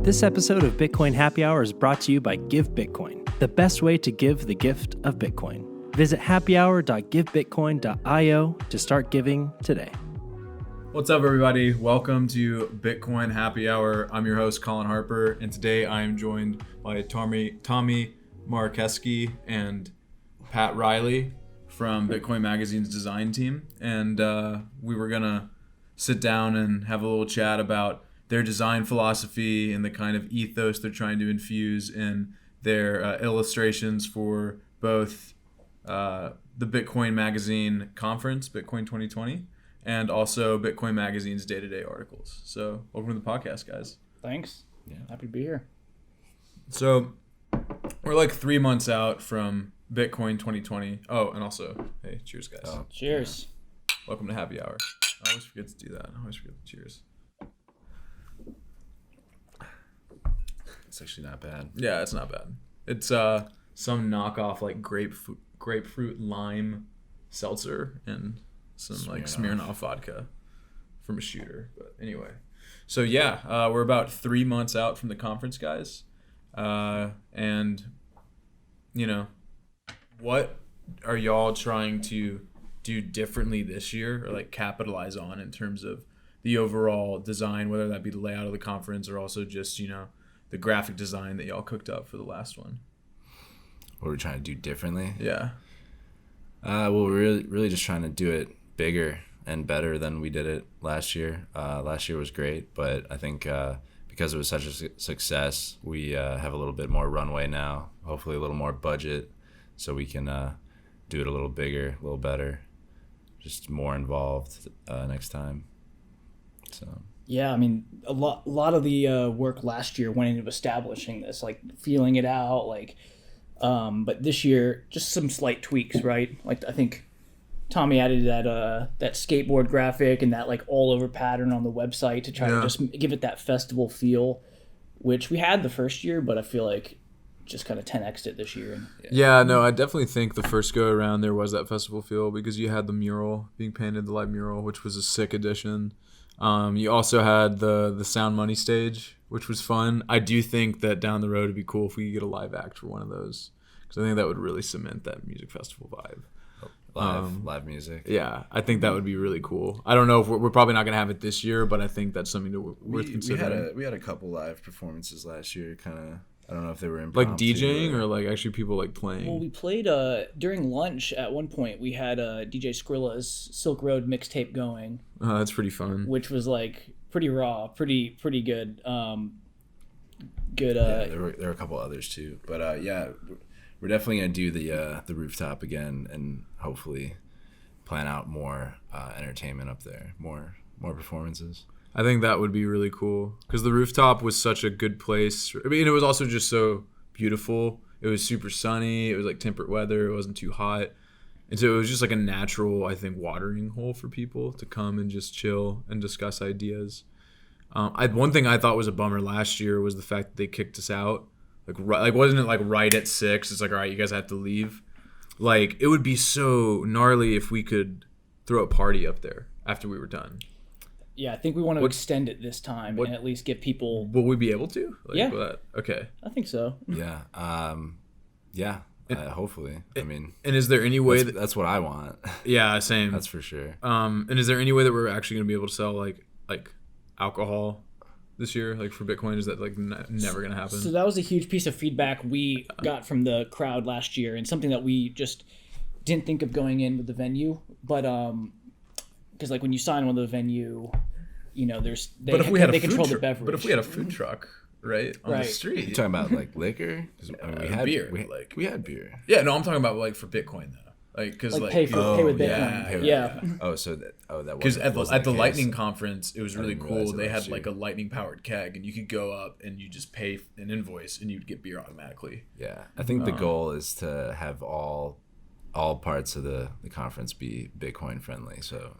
This episode of Bitcoin Happy Hour is brought to you by Give Bitcoin, the best way to give the gift of Bitcoin. Visit happyhour.givebitcoin.io to start giving today. What's up, everybody? Welcome to Bitcoin Happy Hour. I'm your host, Colin Harper, and today I am joined by Tommy Marchesci and Pat Riley from Bitcoin Magazine's design team. And we were gonna sit down and have a little chat about their design philosophy and the kind of ethos they're trying to infuse in their illustrations for both the Bitcoin Magazine conference, Bitcoin 2020, and also Bitcoin Magazine's day-to-day articles. So welcome to the podcast, guys. Thanks. Yeah, happy to be here. So we're like 3 months out from Bitcoin 2020. Oh, and also, hey, cheers, guys. Oh, cheers. Yeah. Welcome to Happy Hour. I always forget to do that. I always forget to cheers. It's actually not bad. Yeah, it's not bad. It's some knockoff like grapefruit lime seltzer and some like Smirnoff vodka from a shooter. But anyway, so yeah, we're about 3 months out from the conference, guys. And you know, what are y'all trying to do differently this year or like capitalize on in terms of the overall design, whether that be the layout of the conference or also just, you know, the graphic design that y'all cooked up for the last one? What we're trying to do differently? Yeah. Well, we're really just trying to do it bigger and better than we did it last year. Last year was great, but I think because it was such a success, we have a little bit more runway now, hopefully a little more budget, so we can do it a little bigger, a little better, just more involved next time. So. Yeah, I mean, a lot of the work last year went into establishing this, like feeling it out, like. But this year, just some slight tweaks, right? Like I think Tommy added that skateboard graphic and that like all over pattern on the website to try to just give it that festival feel, which we had the first year, but I feel like just kind of 10x'd it this year. Yeah, no, I definitely think the first go around there was that festival feel because you had the mural being painted, the live mural, which was a sick addition. You also had the Sound Money stage, which was fun. I do think that down the road it'd be cool if we could get a live act for one of those, because I think that would really cement that music festival vibe. Live music. Yeah, I think that would be really cool. I don't know if we're probably not gonna have it this year, but I think that's something worth considering. We had a couple live performances last year. Kind of. I don't know if they were impromptu. Like DJing or like actually people like playing. Well, we played during lunch at one point. We had DJ Skrilla's Silk Road mixtape going. Oh, that's pretty fun. Which was like pretty raw, pretty good. Good. Yeah, there were a couple others too, but yeah, we're definitely gonna do the rooftop again, and hopefully plan out more entertainment up there, more performances. I think that would be really cool because the rooftop was such a good place. I mean, it was also just so beautiful. It was super sunny. It was like temperate weather. It wasn't too hot. And so it was just like a natural, I think, watering hole for people to come and just chill and discuss ideas. One thing I thought was a bummer last year was the fact that they kicked us out. Like wasn't it like right at 6? It's like, all right, you guys have to leave. Like, it would be so gnarly if we could throw a party up there after we were done. Yeah, I think we want to extend it this time and at least give people. Will we be able to? Like, yeah. Okay. I think so. Yeah. Hopefully. I mean. And is there any way that's what I want? Yeah, same. That's for sure. And is there any way that we're actually going to be able to sell like alcohol this year, like for Bitcoin? Is that like never going to happen? So that was a huge piece of feedback we got from the crowd last year, and something that we just didn't think of going in with the venue, but because like when you sign one of the venue, you know, they control the beverage. But if we had a food truck, right, on the street, you're talking about like liquor? I mean, we had beer. We had beer. Yeah, no, I'm talking about like for Bitcoin though, like because like pay with Bitcoin. Yeah. That because at the Lightning conference, it was really cool. They had like a lightning powered keg, and you could go up and you just pay an invoice, and you'd get beer automatically. Yeah, I think the goal is to have all parts of the conference be Bitcoin friendly. So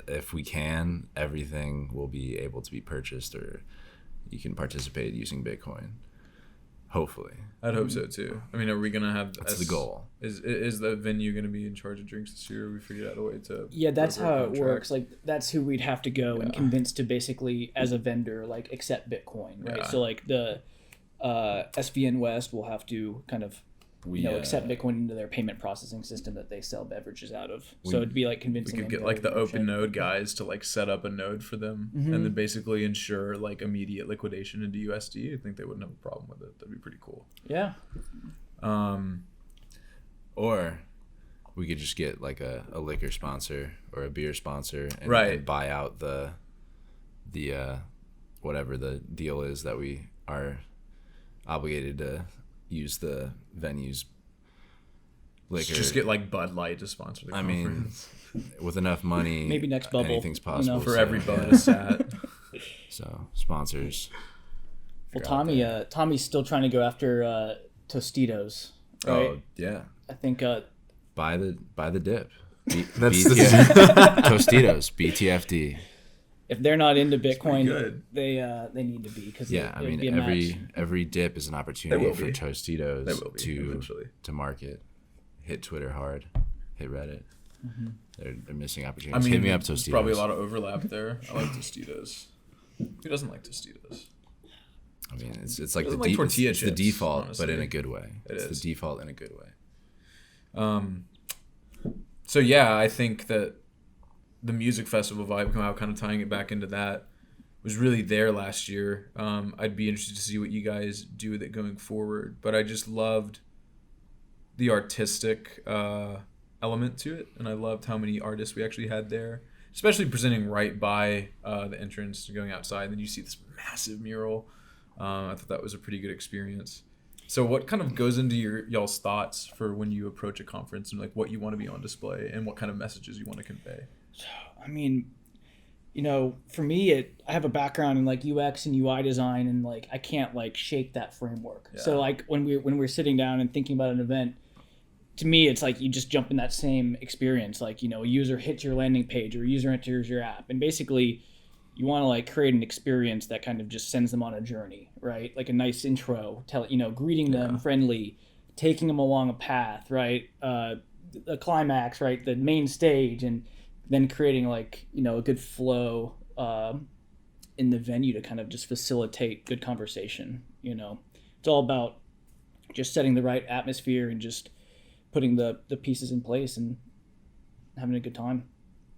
if we can, everything will be able to be purchased, or you can participate using Bitcoin. Hopefully. I'd hope so too. I mean, are we gonna have? That's the goal. Is the venue gonna be in charge of drinks this year? Or we figured out a way to. Yeah, that's broker a how it contract? works. Like that's who we'd have to go and convince to basically, as a vendor, like accept Bitcoin, right? Yeah. So like the SVN West will have to kind of accept Bitcoin into their payment processing system that they sell beverages out of. So it'd be like We convincing. could them get to like the go open shit. node guys to like set up a node for them, and then basically ensure like immediate liquidation into USD. I think they wouldn't have a problem with it. That'd be pretty cool. Yeah. Or we could just get like a liquor sponsor or a beer sponsor and, Right. and buy out the whatever the deal is that we are obligated to use the venue's liquor. Just get like Bud Light to sponsor the I mean, conference. with enough money, Maybe next bubble, anything's you possible. know. For so, every bonus sat. So sponsors. Well, You're out Tommy's still trying to go after Tostitos, right? Oh yeah, I think buy the dip. That's Tostitos, BTFD. if they're not into Bitcoin, good. they need to be because Yeah, I mean be a match. every dip is an They opportunity will for be. Tostitos They will be, eventually. to market. Hit Twitter hard, hit Reddit. They're missing I opportunities. mean, Hit me up, there's Tostitos. probably a lot of overlap there. I like Tostitos. Who doesn't like Tostitos? I mean, it's like Doesn't the like tortilla it's the chips, default, but honestly. in a good way. It It's is. the default in a good way. So yeah, I think that the music festival vibe, kind of tying it back into that, was really there last year. I'd be interested to see what you guys do with it going forward, but I just loved the artistic element to it, and I loved how many artists we actually had there, especially presenting right by the entrance, going outside, and then you see this massive mural. I thought that was a pretty good experience. So what kind of goes into y'all's thoughts for when you approach a conference and like what you want to be on display and what kind of messages you want to convey? I mean, for me, I have a background in like UX and UI design, and like I can't like shake that framework. Yeah. So like when we're sitting down and thinking about an event, to me it's like you just jump in that same experience. Like a user hits your landing page or a user enters your app, and basically you want to like create an experience that kind of just sends them on a journey, right? Like a nice intro, greeting them friendly, taking them along a path, right? The climax, right? The main stage, and then creating like a good flow in the venue to kind of just facilitate good conversation. It's all about just setting the right atmosphere and just putting the pieces in place and having a good time.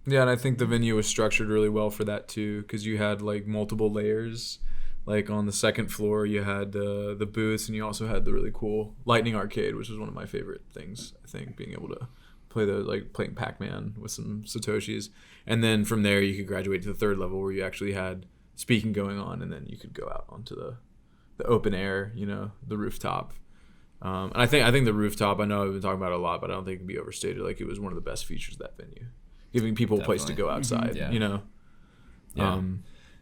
Yeah, and I think the venue was structured really well for that too, because you had like multiple layers. Like on the second floor, you had the booths, and you also had the really cool Lightning Arcade, which was one of my favorite things. I think being able to play playing Pac-Man with some Satoshis, and then from there you could graduate to the third level where you actually had speaking going on, and then you could go out onto the open air, the rooftop. And I think the rooftop, I know I've been talking about it a lot, but I don't think it can be overstated. Like it was one of the best features of that venue, giving people a place to go outside. Yeah. Yeah.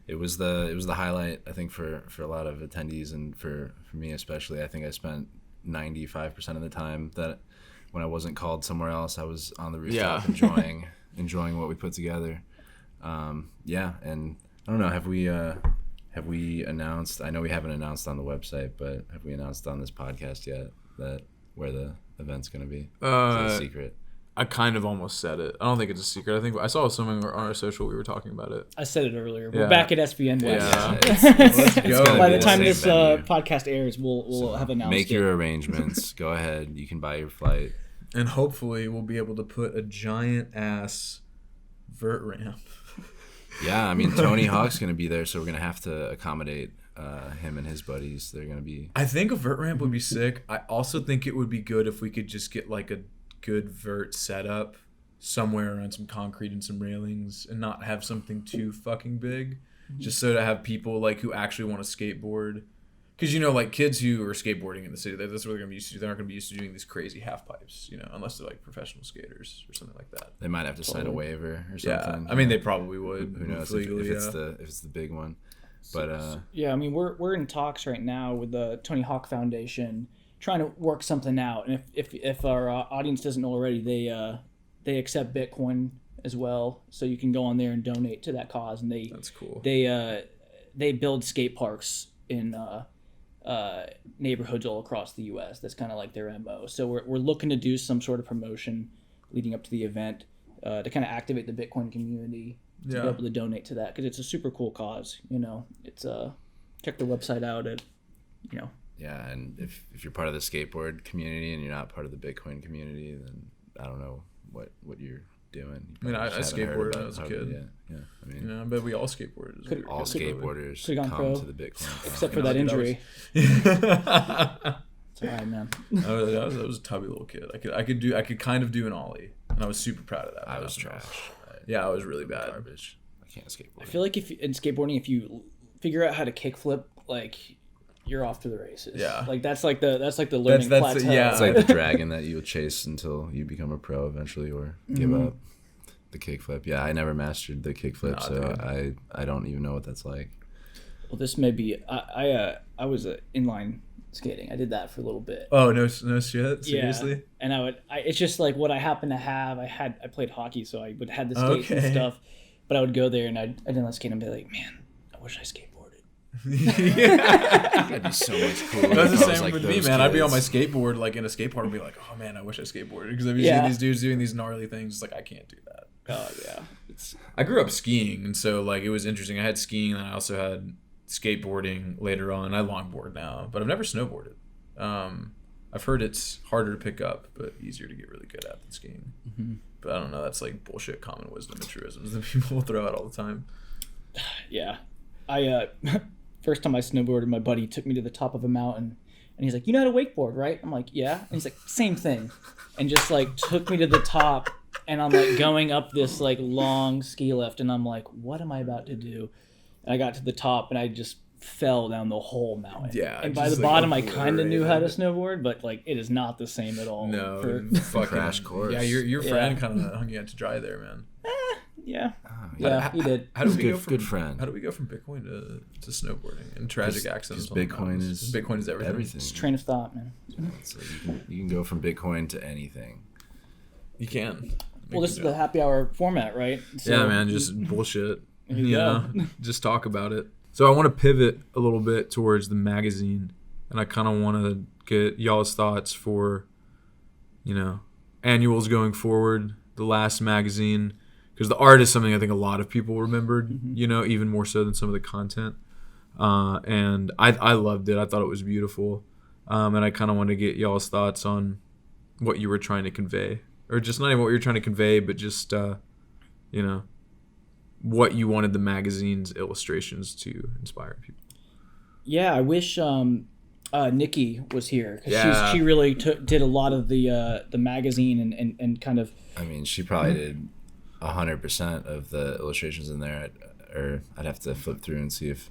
It was the highlight, I think, for a lot of attendees, and for me especially. I think I spent 95% of the time that when I wasn't called somewhere else, I was on the rooftop enjoying what we put together. And I don't know, have we announced? I know we haven't announced on the website, but have we announced on this podcast yet that where the event's going to be? Is it a secret? I kind of almost said it. I don't think it's a secret. I think I saw something on our social. We were talking about it. I said it earlier. Yeah. We're back at SVN West. Let's It's go. gonna By be the time same this venue. podcast airs, we'll have announced Make it. your arrangements. Go ahead. You can buy your flight. And hopefully we'll be able to put a giant ass vert ramp. Yeah, I mean, Tony Hawk's going to be there, so we're going to have to accommodate him and his buddies. They're going to be... I think a vert ramp would be sick. I also think it would be good if we could just get like a good vert setup somewhere around some concrete and some railings and not have something too fucking big. Just so to have people like who actually want to skateboard. Because, like kids who are skateboarding in the city, that's what they're going to be used to. They're not going to be used to doing these crazy half pipes, unless they're like professional skaters or something like that. They might have to sign a waiver or Yeah, something. I mean, they probably would. Who knows legally, if it's the big one. But Yeah, I mean, we're in talks right now with the Tony Hawk Foundation, trying to work something out. And if our audience doesn't know already, they accept Bitcoin as well, so you can go on there and donate to that cause. And that's cool. They build skate parks in neighborhoods all across the U.S. That's kind of like their MO. So we're looking to do some sort of promotion leading up to the event to kind of activate the Bitcoin community to be able to donate to that, because it's a super cool cause. It's check the website out at Yeah, and if you're part of the skateboard community and you're not part of the Bitcoin community, then I don't know what you're doing. I mean, I skateboarded when I was a kid. Yeah. I mean, but we all skateboarded. all skateboarders gone come pro. to the Bitcoin. Except for that injury. It's all right, man. I was a tubby little kid. I could kind of do an ollie, and I was super proud of that. I was trash. Yeah, I was really bad. Garbage. I can't skateboard. I feel like in skateboarding, if you figure out how to kickflip, like, you're off to the races. Yeah. Like that's like the learning plateau. yeah. It's like the dragon that you'll chase until you become a pro eventually, or give up. The kickflip. Yeah, I never mastered the kickflip, so I don't even know what that's like. Well, this may be. I was inline skating. I did that for a little bit. Oh no shit! Seriously? Yeah. And it's just like what I happen to have. I played hockey, so I would have the skates and stuff. But I would go there and I didn't like skate and be like, man, I wish I skateboarded. That'd be so much cooler. That's the same like with me, man. I'd be on my skateboard, like in a skate park, and be like, "Oh man, I wish I skateboarded," because I've been seeing these dudes doing these gnarly things. It's like I can't do that. Oh yeah. I grew up skiing, and so like it was interesting. I had skiing, and I also had skateboarding later on. I longboard now, but I've never snowboarded. I've heard it's harder to pick up, but easier to get really good at than skiing. Mm-hmm. But I don't know. That's like bullshit common wisdom and truisms that people will throw out all the time. Yeah, I first time I snowboarded, my buddy took me to the top of a mountain, and he's like, "You know how to wakeboard, right?" I'm like, "Yeah." And he's like, "Same thing," and just like took me to the top, and I'm like going up this like long ski lift, and I'm like, "What am I about to do?" And I got to the top, and I just fell down the whole mountain. Yeah. And by the bottom, I kind of knew how to snowboard, but like it is not the same at all. No, fucking crash course. Yeah, your friend kind of hung you out to dry there, man. Yeah. Yeah, he did. How do we go from good friend? How do we go from Bitcoin to snowboarding and tragic accidents? Because Bitcoin is everything. It's a train of thought, man. So you can go from Bitcoin to anything. You can. Well, this is the happy hour format, right? So, yeah, man, just bullshit. you go. Just talk about it. So I want to pivot a little bit towards the magazine, and I kind of want to get y'all's thoughts for, annuals going forward, the last magazine. Because the art is something I think a lot of people remembered, even more so than some of the content. And I loved it. I thought it was beautiful. And I kind of want to get y'all's thoughts on what you were trying to convey. Or just not even what you were trying to convey, but just, what you wanted the magazine's illustrations to inspire people. Yeah, I wish Nikki was here. Because she really did a lot of the magazine and kind of... I mean, she probably did 100% of the illustrations in there, or I'd have to flip through and see if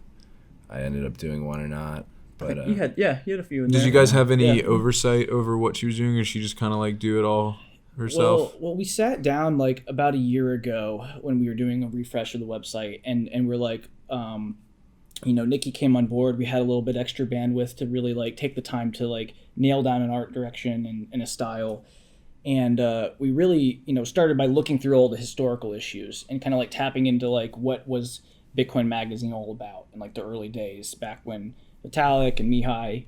I ended up doing one or not. But you had a few in there. Did you guys have any oversight over what she was doing, or she just kind of like do it all herself? Well, we sat down like about a year ago when we were doing a refresh of the website, and we're like, Nikki came on board. We had a little bit extra bandwidth to really like take the time to like nail down an art direction and a style. And we really, started by looking through all the historical issues and kind of like tapping into like what was Bitcoin Magazine all about in like the early days back when Vitalik and Mihai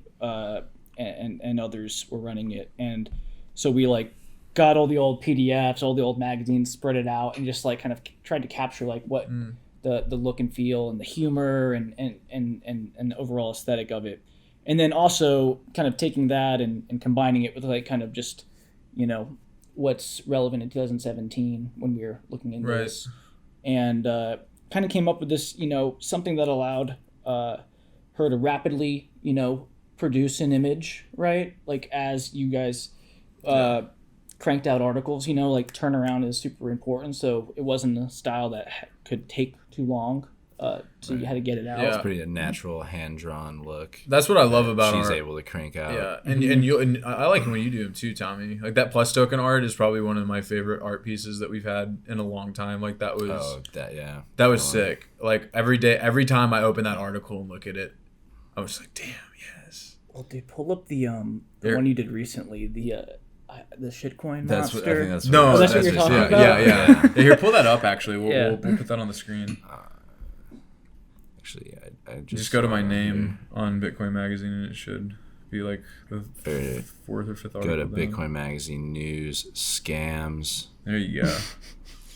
and others were running it. And so we like got all the old PDFs, all the old magazines, spread it out, and just like kind of tried to capture like what the look and feel and the humor and the overall aesthetic of it. And then also kind of taking that and combining it with like kind of just what's relevant in 2017 when we were looking into this, and kind of came up with this, something that allowed her to rapidly, produce an image, right? Like as you guys cranked out articles, like turnaround is super important. So it wasn't a style that could take too long. So you had to get it out. Yeah. It's pretty a natural hand-drawn look. That's what I love about she's art. able to crank out. Yeah, and I like when you do them too, Tommy. Like that plus token art is probably one of my favorite art pieces that we've had in a long time. Like that was that was sick. Like every time I open that article and look at it, I was like, damn, yes. Well, dude, pull up the one you did recently, the shitcoin That's monster. what I think. That's No, that's what you're talking about. Yeah. Here, pull that up. Actually, we'll put that on the screen. actually. I Just go to my saw it name on Bitcoin Magazine, and it should be like the here. fourth or fifth Go article. to down. Bitcoin Magazine news scams. There you go.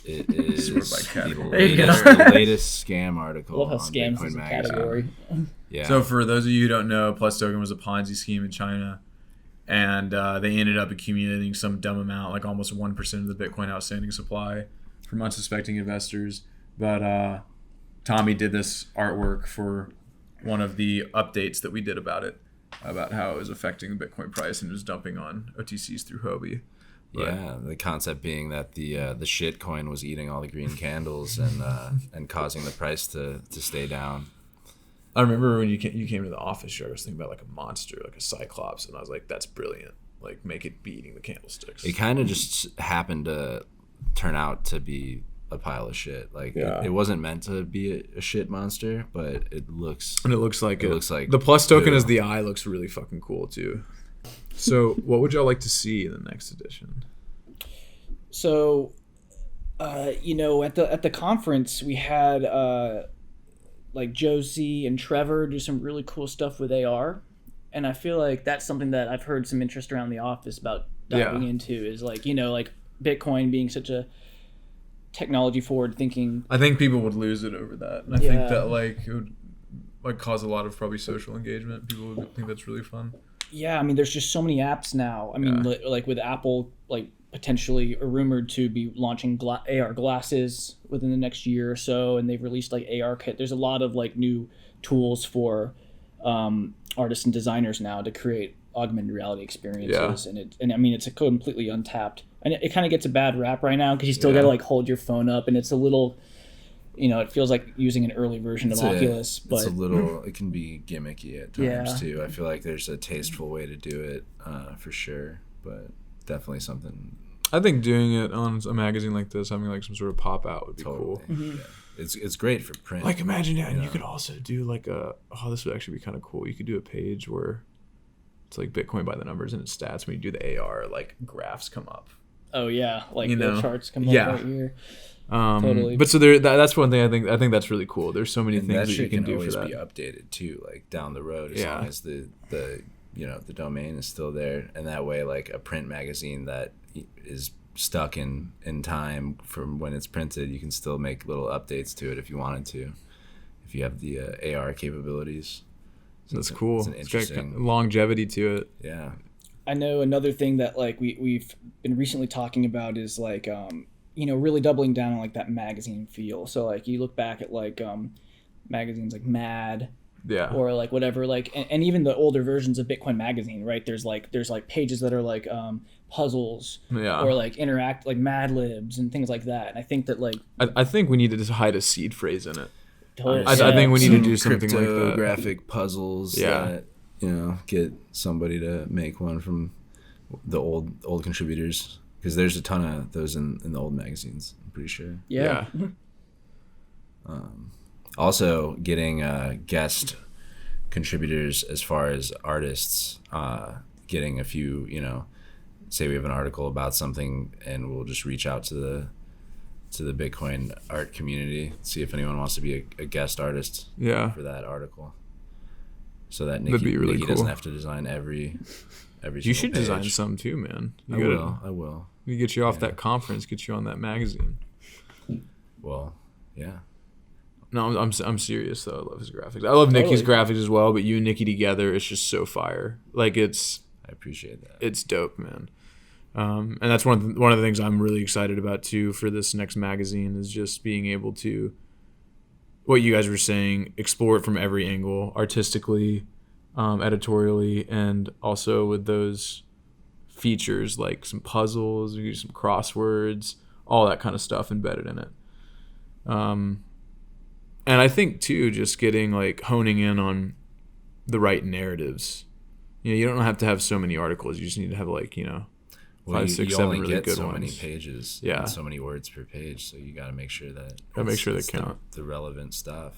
It is Sort by category. There you go. the latest scam article. I love how on scams Bitcoin is a Magazine. category. Yeah. So for those of you who don't know, Plus Token was a Ponzi scheme in China, and they ended up accumulating some dumb amount, like almost 1% of the Bitcoin outstanding supply from unsuspecting investors. But Tommy did this artwork for one of the updates that we did about it, about how it was affecting the Bitcoin price and was dumping on OTCs through Hobie. But, yeah, the concept being that the shit coin was eating all the green candles and causing the price to stay down. I remember when you came to the office here, I was thinking about like a monster, like a cyclops, and I was like, that's brilliant. Like, make it be eating the candlesticks. It kind of just happened to turn out to be a pile of shit. Like, it wasn't meant to be a shit monster, but it looks... And it looks like the Plus Token poo. as the eye looks really fucking cool too. So what would y'all like to see in the next edition? So, at the conference we had like Josie and Trevor do some really cool stuff with AR, and I feel like that's something that I've heard some interest around the office about diving into. Is like like Bitcoin being such a technology forward thinking. I think people would lose it over that, and I think that like it would like cause a lot of probably social engagement. People would think that's really fun. Yeah, I mean, there's just so many apps now. I mean, like with Apple, like potentially or rumored to be launching AR glasses within the next year or so, and they've released like AR kit. There's a lot of like new tools for artists and designers now to create augmented reality experiences, and I mean it's a completely untapped, and it kind of gets a bad rap right now because you still got to like hold your phone up, and it's a little, it feels like using an early version of Oculus, but it's a little, it can be gimmicky at times too. I feel like there's a tasteful way to do it for sure, but definitely something. I think doing it on a magazine like this, having like some sort of pop out would be cool. Mm-hmm. Yeah. It's great for print. Like imagine and you could also do like this would actually be kind of cool. You could do a page where it's like Bitcoin by the numbers and its stats. When you do the AR, like graphs come up. Oh yeah, like the charts come up right here. Totally. But so that's one thing I think that's really cool. There's so many things that you can do for that. Be updated too, like down the road, as long as the domain is still there, and that way, like a print magazine that is stuck in time from when it's printed, you can still make little updates to it if you wanted to, if you have the AR capabilities. So that's cool. It's an interesting got longevity to it. Yeah. I know another thing that like we've been recently talking about is like really doubling down on like that magazine feel. So like you look back at like magazines like Mad, or like whatever, like and even the older versions of Bitcoin Magazine, right? There's like pages that are like puzzles, or like interact like Mad Libs and things like that. And I think that like I think we need to hide a seed phrase in it. Totally. I think we need to do something like that. Cryptographic puzzles that get somebody to make one from the old contributors, because there's a ton of those in the old magazines, I'm pretty sure. Yeah. Also getting guest contributors as far as artists, getting a few, say we have an article about something and we'll just reach out to the Bitcoin art community, see if anyone wants to be a guest artist for that article, so that Nikki cool. doesn't have to design every You should page. design some too, man. I will. We get you off that conference, get you on that magazine. Well, yeah. No, I'm serious though. I love his graphics. I love Nikki's graphics as well, but you and Nikki together, it's just so fire. Like I appreciate that. It's dope, man. And that's one of the things I'm really excited about too for this next magazine, is just being able to, what you guys were saying, explore it from every angle, artistically, editorially, and also with those features like some puzzles, some crosswords, all that kind of stuff embedded in it. And I think too, just getting like honing in on the right narratives. You don't have to have so many articles. You just need to have like 5, 6, 7 really good ones. So many pages, and so many words per page. So you got to make sure that they count the relevant stuff.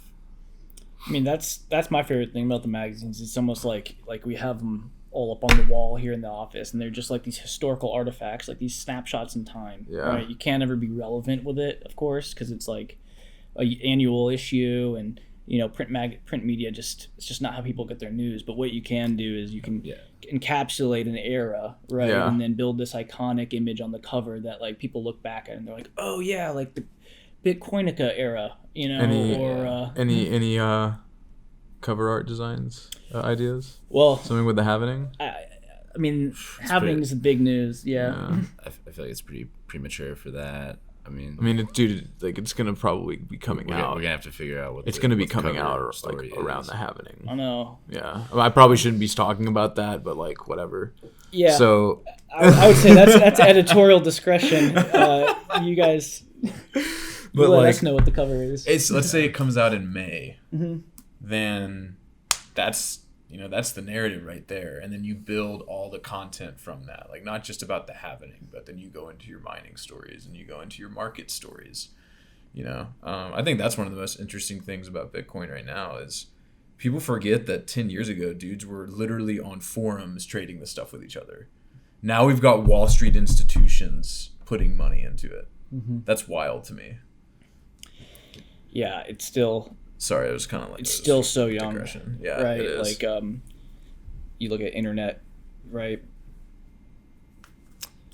I mean, that's my favorite thing about the magazines. It's almost like we have them all up on the wall here in the office, and they're just like these historical artifacts, like these snapshots in time. Yeah. Right? You can't ever be relevant with it, of course, because it's like an annual issue, and print media it's just not how people get their news. But what you can do is you can encapsulate an era, right? Yeah. And then build this iconic image on the cover that like people look back at and they're like, oh yeah, like the Bitcoinica era, Any cover art designs ideas? Well, Something with the happening. I mean, happening is the big news. Yeah. I feel like it's pretty premature for that. I mean, It's gonna probably be coming out. We're gonna have to figure out what It's gonna be coming cover out story around is. the happening. I know. Yeah, I probably shouldn't be talking about that, but like whatever. Yeah. So I would say that's editorial discretion. You guys, But let like, us know what the cover is. let's say it comes out in May, then that's the narrative right there, and then you build all the content from that, like not just about the happening, but then you go into your mining stories and you go into your market stories. I think that's one of the most interesting things about Bitcoin right now is people forget that 10 years ago dudes were literally on forums trading this stuff with each other. Now we've got Wall Street institutions putting money into it. That's wild to me. Yeah, it's still. Sorry, it was kind of like It's still so young, digression. Yeah, right? it is. Like, you look at internet, right?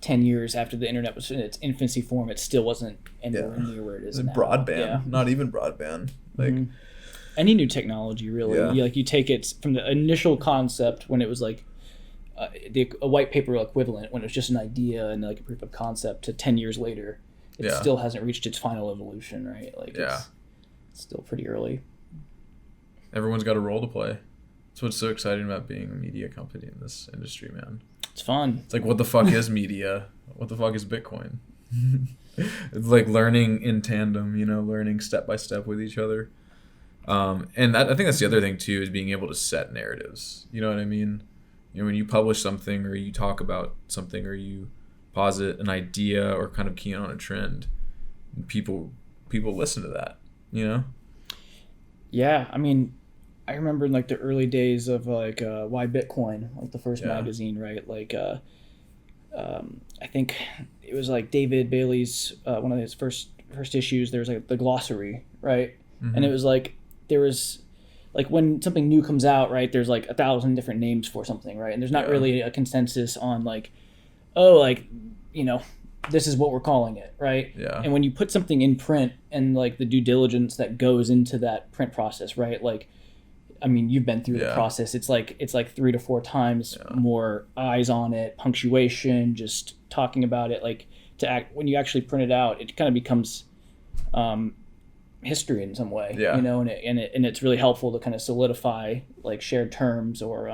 10 years after the internet was in its infancy form, it still wasn't anywhere near where it is now. Broadband, Yeah. not even broadband. Like, Any new technology, really. Yeah. You take it from the initial concept when it was like a white paper equivalent, when it was just an idea and like a proof of concept, to 10 years later, it still hasn't reached its final evolution, right? Like, it's still pretty early. everyone's got a role to play. That's what's so exciting about being a media company in this industry, man. It's fun. It's like, what the fuck is media? What the fuck is Bitcoin? It's like learning in tandem, learning step by step with each other. And I think that's the other thing too, is being able to set narratives. You know what I mean? When you publish something or you talk about something or you posit an idea or kind of key on a trend, people listen to that, Yeah, I mean, I remember in like the early days of like Why Bitcoin, like the first magazine, right? Like, I think it was like David Bailey's one of his first issues. There was like the glossary, right? And it was like there was like when something new comes out, right? There's like 1,000 different names for something, right? And there's not really a consensus on like, oh, like this is what we're calling it, right? Yeah. And when you put something in print and like the due diligence that goes into that print process, right? Like, I mean, you've been through the process. It's like 3 to 4 times more eyes on it, punctuation, just talking about it. Like when you actually print it out, it kind of becomes history in some way, and it's really helpful to kind of solidify like shared terms or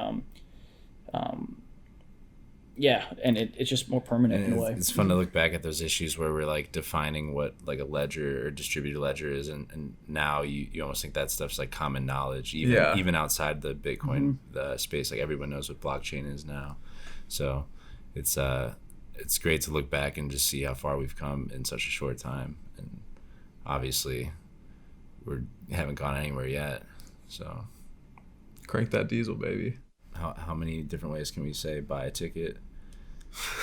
and it's just more permanent in a way. It's fun to look back at those issues where we're like defining what like a ledger or distributed ledger is, and now you almost think that stuff's like common knowledge, even outside the Bitcoin the space. Like everyone knows what blockchain is now, so it's great to look back and just see how far we've come in such a short time. And obviously we haven't gone anywhere yet, so Crank that diesel, baby. How many different ways can we say buy a ticket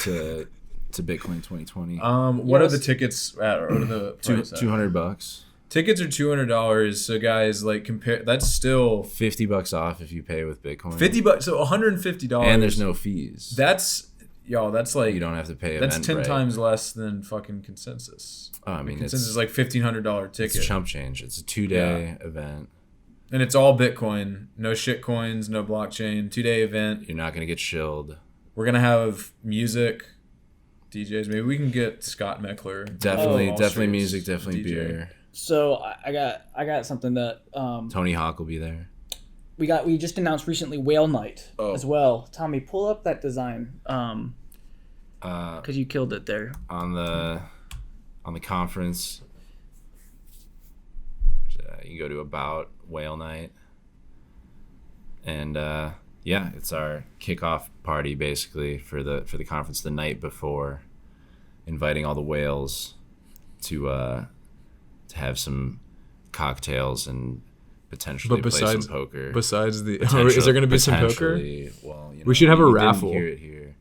to Bitcoin 2020? What are the tickets at? Or what are the price at? $200. Tickets are $200. So guys, like compare. That's still $50 off if you pay with Bitcoin. $50. So $150. And there's no fees. That's like you don't have to pay. That's 10 times less than fucking Consensus. Oh, I mean, Consensus is like $1,500 ticket. It's chump change. It's a 2-day event. And it's all Bitcoin. No shit coins, no blockchain. 2-day event. You're not going to get shilled. We're going to have music, DJs. Maybe we can get Scott Meckler. Definitely music, definitely DJ. beer. So I got something that Tony Hawk will be there. we just announced recently Whale Night as well. Tommy, pull up that design. Because you killed it there. On the conference, you can go to About Whale Night, and it's our kickoff party basically for the conference the night before, inviting all the whales to have some cocktails and potentially play some poker. Besides is there going to be some poker? Well, we should have a you raffle. Didn't hear it here.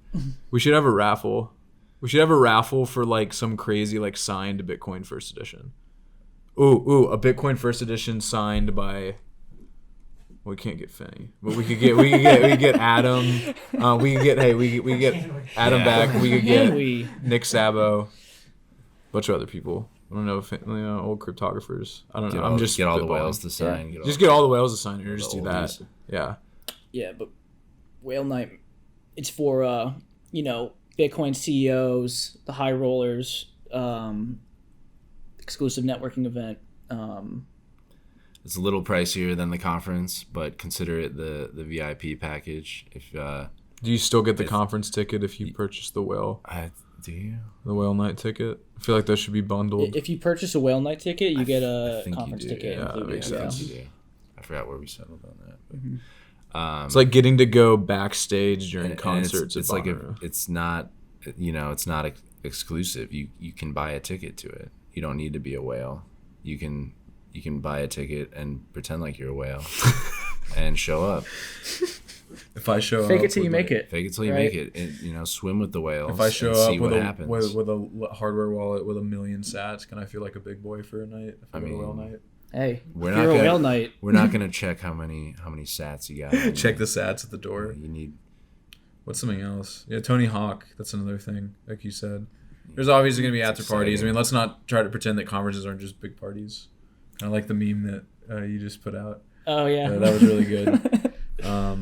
We should have a raffle. We should have a raffle for like some crazy like signed Bitcoin first edition. a Bitcoin first edition signed by. We can't get Finney, but we could get Adam. We could get Adam back. We could get Nick Szabo, bunch of other people. I don't know if old cryptographers. I don't know. I'm just get all the whales to sign. Yeah. Get all the whales to sign, or just do that. Yeah. Yeah, but Whale Night, it's for Bitcoin CEOs, the high rollers, exclusive networking event. It's a little pricier than the conference, but consider it the VIP package. If do you still get the conference ticket if you purchase the whale? Do you? The Whale Night ticket? I feel like those should be bundled. If you purchase a Whale Night ticket, you get a conference ticket. Yeah, that makes sense. I forgot where we settled on that. But, it's like getting to go backstage during concerts. It's like it's not, it's not exclusive. You can buy a ticket to it. You don't need to be a whale. You can buy a ticket and pretend like you're a whale and show up. If I show fake up, it till you make it. Fake it till you make it. And, swim with the whales. If I show and up see what happens. with a hardware wallet with 1 million sats, can I feel like a big boy for a night? If I go to Whale Night. Hey, we're not gonna, Whale Night. We're not gonna check how many sats you got. Check the sats at the door. You need. What's something else? Yeah, Tony Hawk. That's another thing. Like you said, there's obviously gonna be after parties. I mean, let's not try to pretend that conferences aren't just big parties. Kind of like the meme that you just put out. Oh yeah, that was really good.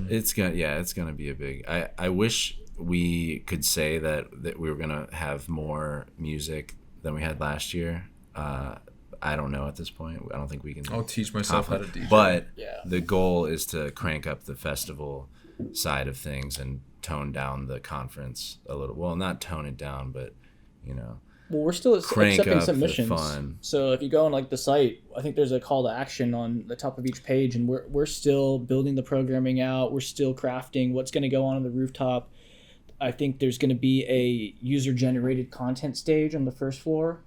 It's gonna be a big. I wish we could say that we were gonna have more music than we had last year. I don't know at this point. I don't think we can. I'll teach myself how to DJ. But the goal is to crank up the festival side of things and tone down the conference a little. Well, not tone it down, but Well, we're still accepting submissions. Fun. So if you go on the site, I think there's a call to action on the top of each page, and we're still building the programming out. We're still crafting what's going to go on the rooftop. I think there's going to be a user-generated content stage on the first floor,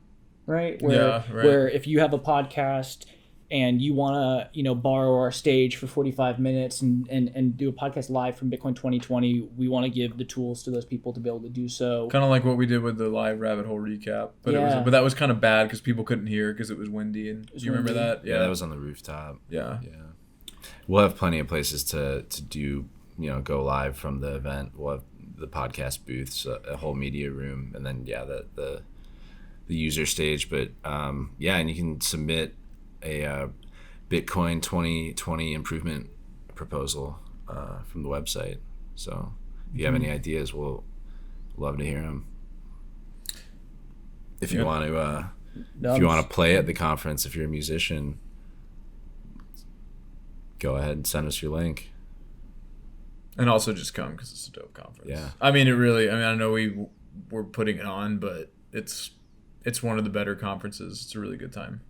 right? Where if you have a podcast and you want to borrow our stage for 45 minutes and do a podcast live from Bitcoin 2020, we want to give the tools to those people to be able to do so. Kind of like what we did with the live rabbit hole recap, but that was kind of bad because people couldn't hear because it was windy. And do you remember that? Yeah, that was on the rooftop. Yeah. We'll have plenty of places to do go live from the event. We'll have the podcast booths, a whole media room, and then the user stage. But and you can submit a Bitcoin 2020 improvement proposal from the website. So if you have any ideas, we'll love to hear them. If you want to play at the conference, if you're a musician, go ahead and send us your link. And also just come because it's a dope conference. Yeah. I mean, I know we're putting it on, but it's one of the better conferences. It's a really good time.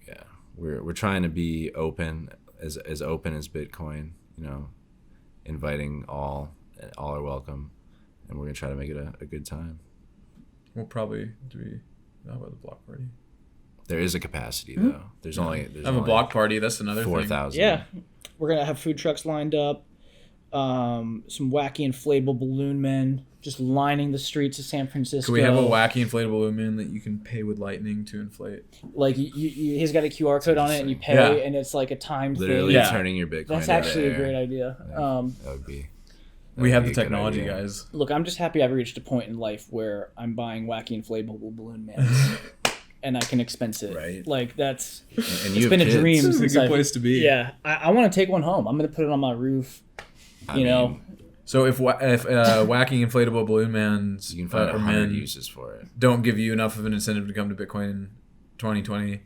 Yeah. We're trying to be open as open as Bitcoin, inviting all are welcome, and we're going to try to make it a good time. We'll probably how about the block party? There is a capacity though. There's only a block party. That's another 4,000. Yeah. We're going to have food trucks lined up. Some wacky inflatable balloon men just lining the streets of San Francisco. Can we have a wacky inflatable balloon man that you can pay with lightning to inflate? Like he's got a QR code on it, and you pay, and it's like a timed literally thing. turning your Bitcoin. That's actually a great idea. That would be. We have the technology, guys. Look, I'm just happy I've reached a point in life where I'm buying wacky inflatable balloon men. And I can expense it. Right. Like that's. And it's been a dream. It's a good place to be. Yeah, I want to take one home. I'm gonna put it on my roof. So if whacking inflatable balloon mans, you can find 100 uses for it. Don't give you enough of an incentive to come to Bitcoin in 2020.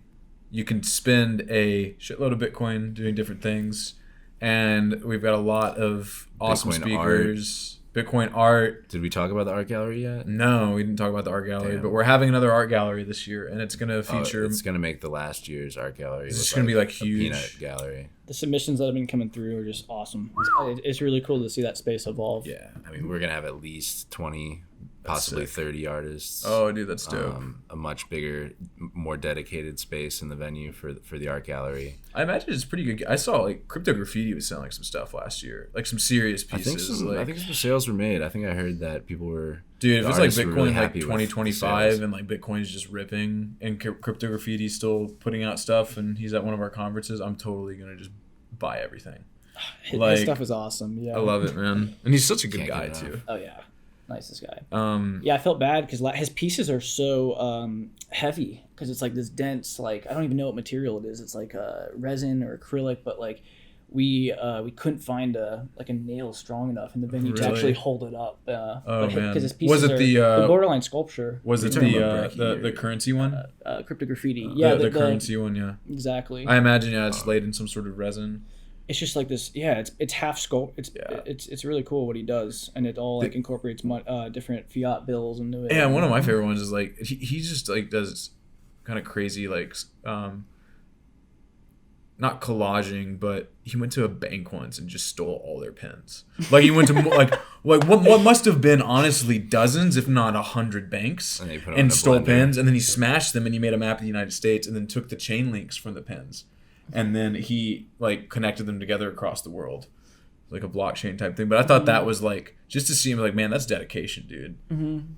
You can spend a shitload of Bitcoin doing different things, and we've got a lot of awesome speakers. Bitcoin art. Did we talk about the art gallery yet? No, we didn't talk about the art gallery, but we're having another art gallery this year, and it's going to feature. It's going to make the last year's art gallery. It's going to be like huge. Peanut gallery. The submissions that have been coming through are just awesome. It's really cool to see that space evolve. Yeah, I mean, we're going to have at least 20, possibly 30 artists. Oh, dude, that's dope. A much bigger, more dedicated space in the venue for the art gallery. I imagine it's pretty good. I saw like Crypto Graffiti was selling some stuff last year, like some serious pieces. I think some sales were made. I think I heard that people were. Dude, if it's like Bitcoin really like 2025 and like Bitcoin's just ripping and Crypto Graffiti's still putting out stuff and he's at one of our conferences, I'm totally gonna just buy everything. His stuff is awesome. Yeah, I love it, man. And he's such a good guy too. Oh yeah, nicest guy. Yeah, I felt bad because his pieces are so heavy because it's like this dense, like I don't even know what material it is. It's like resin or acrylic, but like we couldn't find a nail strong enough in the venue to actually hold it up. Man, because his pieces was it the borderline sculpture? Was it the currency one? Crypto Graffiti. Yeah, the currency one. Yeah, exactly. I imagine it's laid in some sort of resin. It's just like this. Yeah, it's half sculpt. It's really cool what he does, and it all like incorporates different fiat bills into it. Yeah, one of my favorite ones is like he just like does kind of crazy like not collaging, but he went to a bank once and just stole all their pens. Like he went to like what must have been honestly dozens, if not 100 banks, and stole pens, and then he smashed them and he made a map of the United States and then took the chain links from the pens. And then he like connected them together across the world, like a blockchain type thing. But I thought that was like just to see him like, man, that's dedication, dude.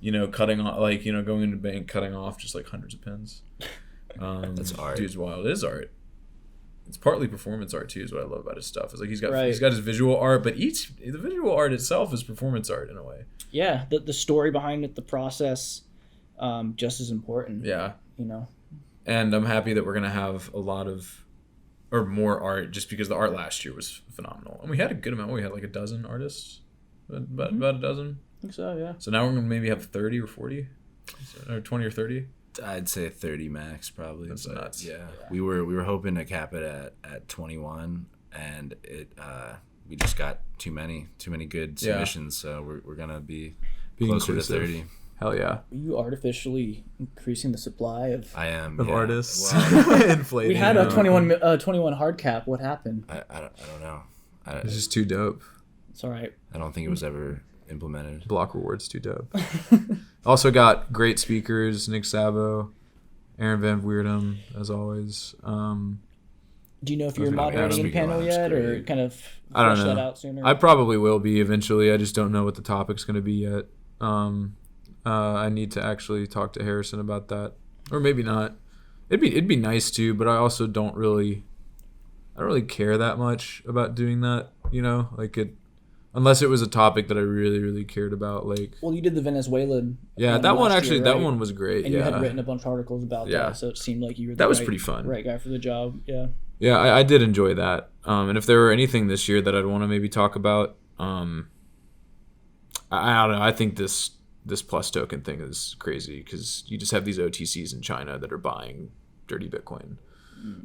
You know, cutting off like going into bank, cutting off just like hundreds of pens. That's art. Dude's wild. It is art. It's partly performance art too. Is what I love about his stuff. It's like he's got his visual art, but the visual art itself is performance art in a way. Yeah, the story behind it, the process, just as important. Yeah, you know. And I'm happy that we're gonna have a lot of. Or more art, just because the art last year was phenomenal, and we had a good amount. We had like a dozen artists, about a dozen. I think so, yeah. So now we're gonna maybe have 30 or 40, or 20 or 30. I'd say 30 max probably. That's nuts. Yeah, we were hoping to cap it at 21, and we just got too many good submissions. So we're gonna be closer to 30. Hell yeah! Are you artificially increasing the supply of? I am of artists. Well, inflating. We had a 21 hard cap. What happened? I don't know. It's just too dope. It's all right. I don't think it was ever implemented. Block rewards too dope. Also got great speakers: Nick Savo, Aaron Van Weerdum, as always. Do you know if you're moderating a panel yet, or kind of I don't flesh know. that out sooner? I probably will be eventually. I just don't know what the topic's going to be yet. I need to actually talk to Harrison about that, or maybe not. It'd be nice to, but I also don't really care that much about doing that. You know, like unless it was a topic that I really, really cared about. Like, well, you did the Venezuelan. Yeah, that one actually, year, right? That one was great. And yeah, you had written a bunch of articles about that, so it seemed like you were was pretty fun. Right guy for the job. Yeah. Yeah, I did enjoy that. And if there were anything this year that I'd want to maybe talk about, I don't know. I think this plus token thing is crazy because you just have these OTCs in China that are buying dirty Bitcoin,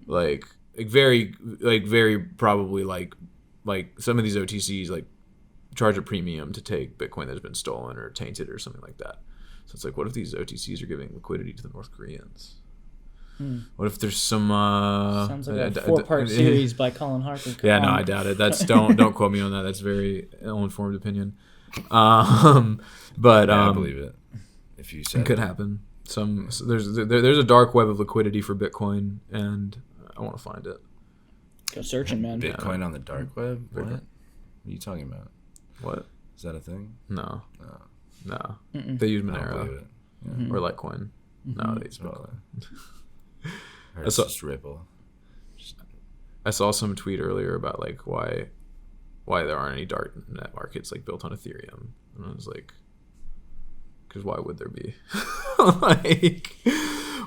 like very probably like some of these OTCs like charge a premium to take Bitcoin that's been stolen or tainted or something like that. So it's like, what if these OTCs are giving liquidity to the North Koreans? What if there's some sounds like a 4-part series by Colin Harper. Yeah, no, I doubt it. That's don't quote me on that. That's very ill-informed opinion. But I believe it. If you said it could happen. There's a dark web of liquidity for Bitcoin, and I want to find it. Go searching, man. Bitcoin on the dark web? What are you talking about? What? Is that a thing? No. They use Monero or Litecoin. No, they use Bitcoin. It's just Ripple. I saw some tweet earlier about like why there aren't any dark net markets like built on Ethereum, and I was like, because why would there be? like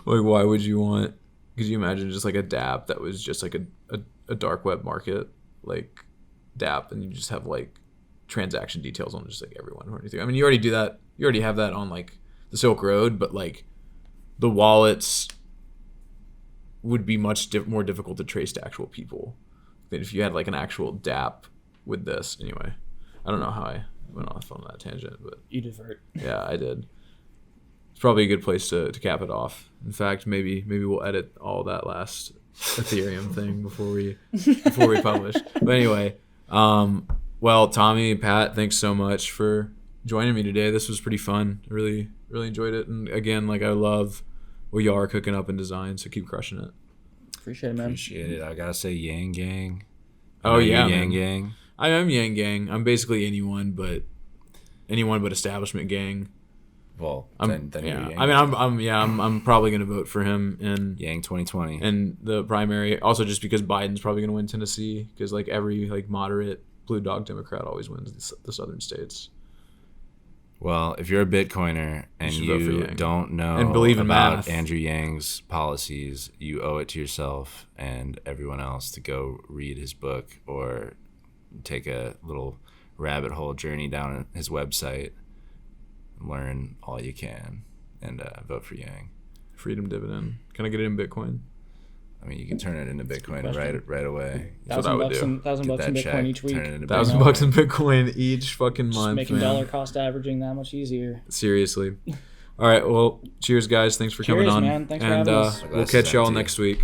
why would you want? Could you imagine just like a dApp that was just like a dark web market like dApp, and you just have like transaction details on just like everyone or anything? I mean, you already do that. You already have that on like the Silk Road, but like the wallets would be much more difficult to trace to actual people than if you had like an actual dApp with this. Anyway, I don't know how I went off on that tangent, but you divert. Yeah, I did. It's probably a good place to cap it off. In fact, maybe we'll edit all that last Ethereum thing before we publish. But anyway, well, Tommy, Pat, thanks so much for joining me today. This was pretty fun. Really enjoyed it. And again, like I love what y'all are cooking up in design. So keep crushing it. Appreciate it, man. Appreciate it. I gotta say, Yang Gang. Oh yeah, Yang man. Gang. I am Yang Gang. I'm basically anyone but establishment gang. Well, I'm, then yeah. you're Yang. I mean, I'm probably gonna vote for him in Yang 2020. in the primary. Also, just because Biden's probably gonna win Tennessee, because like every like moderate blue dog Democrat always wins the southern states. Well, if you're a Bitcoiner and should vote for you Yang. don't know And believe in about math. Andrew Yang's policies, you owe it to yourself and everyone else to go read his book or take a little rabbit hole journey down his website, learn all you can, and vote for Yang. Freedom dividend. Can I get it in Bitcoin? I mean, you can turn it into Bitcoin question. right away. That's what I would do. $1,000 Get in that Bitcoin check, each week. turn it into $1,000 Bitcoin. in Bitcoin each fucking Just month. making man. dollar cost averaging that much easier. Seriously. All right. Well, cheers, guys. Thanks for coming Cheers, on. man. Thanks for and having us. we'll catch y'all next week.